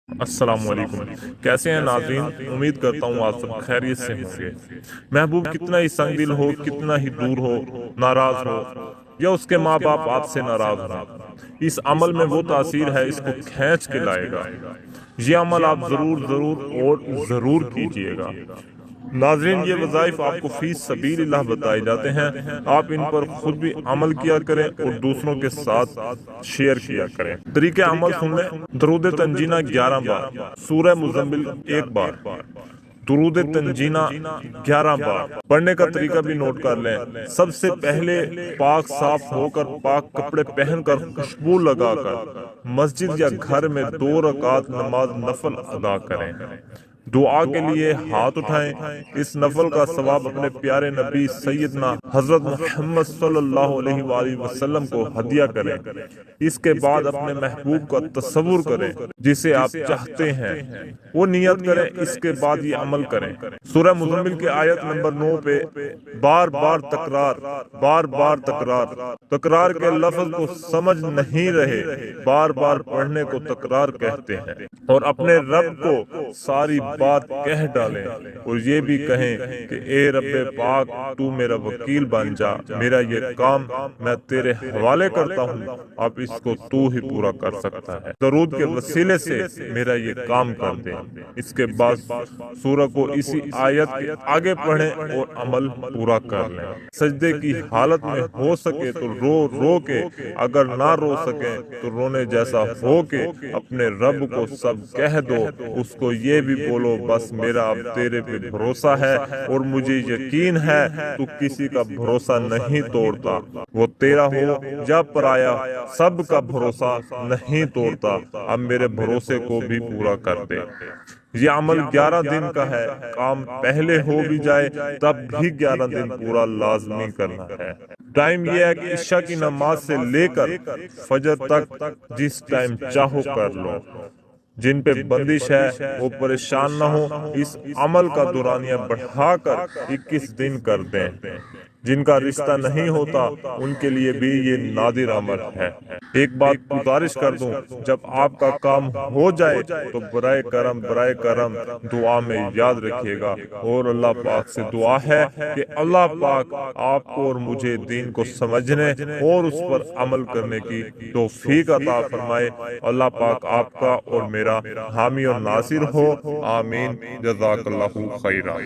السلام علیکم، کیسے ہیں ناظرین؟ امید کرتا ہوں آپ سب خیریت سے ہوں گے۔ محبوب کتنا ہی سنگ دل ہو، کتنا ہی دور ہو، ناراض ہو، یا اس کے ماں باپ آپ سے ناراض ہوں، اس عمل میں وہ تاثیر ہے، اس کو کھینچ کے لائے گا۔ یہ عمل آپ ضرور ضرور اور ضرور کیجئے گا۔ ناظرین، یہ وظائف آپ کو فی سبیل اللہ بتائے جاتے ہیں، آپ ان پر خود بھی عمل کیا کریں اور دوسروں کے ساتھ شیئر کیا کریں۔ طریقہ عمل سن لیں۔ درود تنجینہ 11 بار، سورہ مزمل 1 بار، درود تنجینہ 11 بار پڑھنے کا طریقہ بھی نوٹ کر لیں۔ سب سے پہلے پاک صاف ہو کر، پاک کپڑے پہن کر، خوشبو لگا کر مسجد یا گھر میں 2 رکعت نماز نفل ادا کریں۔ دعا کے لیے ہاتھ اٹھائیں۔ اس نفل کا ثواب اپنے پیارے نبی سیدنا حضرت محمد صلی اللہ علیہ وآلہ وسلم کو ہدیہ کریں۔ اس کے بعد اپنے محبوب کا تصور کریں جسے آپ چاہتے ہیں، وہ نیت کریں، اس کے بعد یہ عمل کریں۔ سورہ مزمل کی آیت نمبر 9 پہ بار بار تکرار، بار بار تکرار، تکرار کے لفظ کو سمجھ نہیں رہے، بار بار پڑھنے کو تکرار کہتے ہیں، اور اپنے رب کو ساری بات کہہ ڈالیں، اور یہ بھی کہیں کہ اے رب پاک، تو میرا وکیل بن جا، میرا یہ کام میں تیرے حوالے کرتا ہوں، اب اس کو تو ہی پورا کر سکتا ہے، درود کے وسیلے سے میرا یہ کام کر دے۔ اس کے بعد سورہ کو اسی آیت کے آگے پڑھیں اور عمل پورا کر لیں۔ سجدے کی حالت میں ہو سکے تو رو رو کے، اگر نہ رو سکیں تو رونے جیسا ہو کے اپنے رب کو سب کہہ دو، اس کو یہ بھی بولو، بس میرا اب تیرے پہ بھروسہ ہے اور مجھے یقین ہے تو کسی کا بھروسہ نہیں توڑتا، وہ تیرا ہو یا پرایا، سب کا بھروسہ نہیں توڑتا، اب میرے بھروسے کو بھی پورا کر دے۔ یہ عمل 11 دن کا ہے، کام پہلے ہو بھی جائے تب بھی 11 دن پورا لازمی کرنا ہے۔ ٹائم یہ ہے کہ عشاء کی نماز سے لے کر فجر تک جس ٹائم چاہو کر لو۔ جن پہ بندش ہے وہ پریشان نہ ہو، اس عمل کا دورانیہ بڑھا کر 21 دن کر دیں۔ جن کا رشتہ نہیں ہوتا ان کے لیے بھی یہ نادر عمل ہے۔ ایک بات گزارش کر دوں، جب آپ کا کام ہو جائے تو برائے کرم دعا میں یاد رکھیے گا، اور اللہ پاک سے دعا ہے کہ اللہ پاک آپ کو اور مجھے دین کو سمجھنے اور اس پر عمل کرنے کی توفیق عطا فرمائے۔ اللہ پاک آپ کا اور میرا حامی اور ناصر ہو، آمین، جزاک اللہ خیرہ۔